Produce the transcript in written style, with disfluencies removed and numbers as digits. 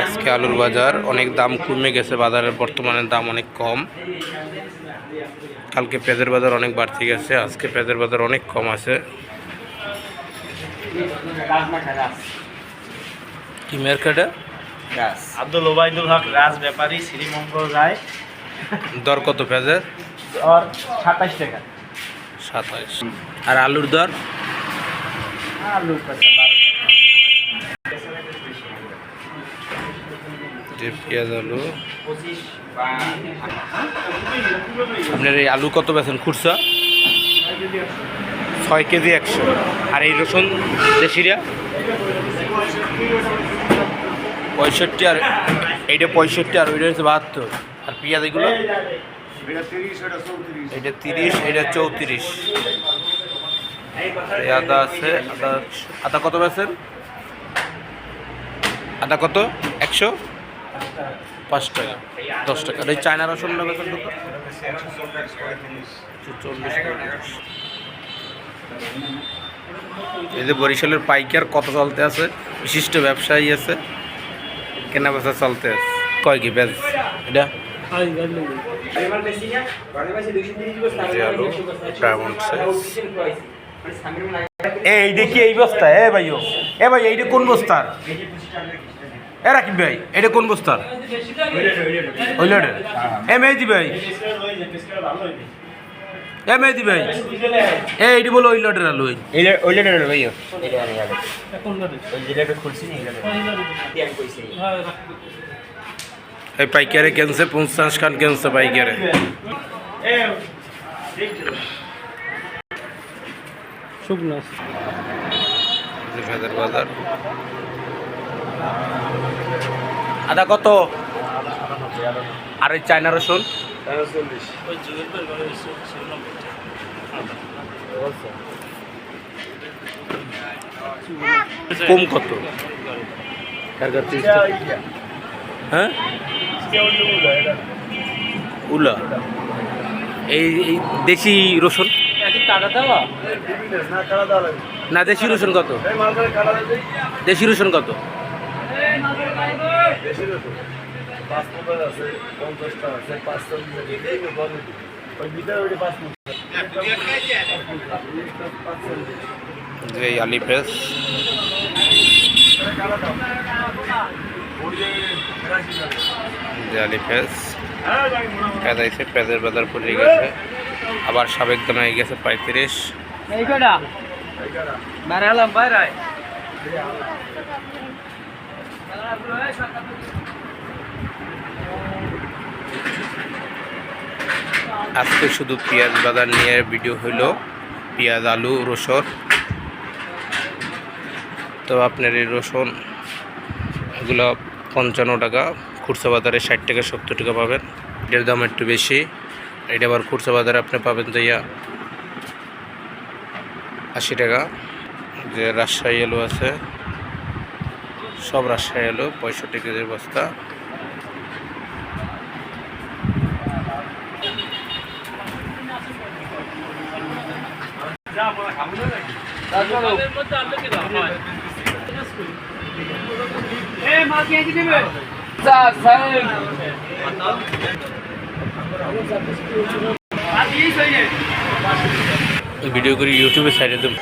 আজকে আলুর বাজার অনেক দাম কমে গেছে, বাজারের বর্তমানে দাম অনেক কম। কালকে পেঁয়াজের বাজার অনেক বাড়তে গেছে, আজকে পেঁয়াজের বাজার অনেক কম আছে। কি মার্কেটে আব্দুল ওবায়দুল হক রাজ ব্যাপারী শ্রীমঙ্গল রায়। দর কত পেঁয়াজের? দর 27 টাকা। 27। আর আলুর দর? আলু পেঁয়াজ আলু আপনার এই আলু কত বেছেন খুচরা? 6 কেজি 100। আর এই রসুন দেশিরা 65, আর এইটা 65, আর ওইটা হচ্ছে 72। আর পেঁয়াজ এগুলো এটা 30, এটা 34। আদা আছে, আদা কত বেছেন? আদা কত? 105 টাকা, 10 টাকা। এই চায়না রসুন বেছেন কত? 40। এই যে বরিশালের পাইকার কত চলতে আছে, বিশিষ্ট ব্যবসায়ী আছে, কেনা বেচা চলতে আছে। কয় কি পেঁয়াজ এটা? এই দেখি এই বস্তা। ভাইও ভাই এইটা কোন বস্তার? রাকিব ভাই এটা কোন বস্তার? ওই লডের। মেহেদি ভাই, মেহেদি ভাই এইটি বলো ওই লডের আলু। ওই লডের আলু ভাইও এই পাইকারে কেনছে 50 খান কেনছে পাইকারে। বাজার আদা কত? আর এই চায়না রসুন কম কত? হ্যাঁ উলা এই দেশি রসুন না, দেশি রসুন কত? দেশি রসুন কত? আলি পেঁয়াজ পেঁয়াজ পেঁয়াজের বাজার পড়ে গেছে, আবার সাবেক দামে হয়ে গেছে 35। আজকে শুধু পেঁয়াজ বাজার নিয়ে ভিডিও হইল, পেঁয়াজ আলু রসুন। তো আপনার এই রসুন এগুলো 55 টাকা, খুচরা বাজারে 60 টাকা 70 টাকা পাবেন। এটার দাম একটু বেশি। এটা আবার খুচরা বাজারে আপনি পাবেন যাইয়া 80 টাকা। যে রাজশাহী আলু আছে, সব রাজশাহী আলু 65 কেজির বস্তা। ভিডিও করে ইউটিউবে সাইডে দেব।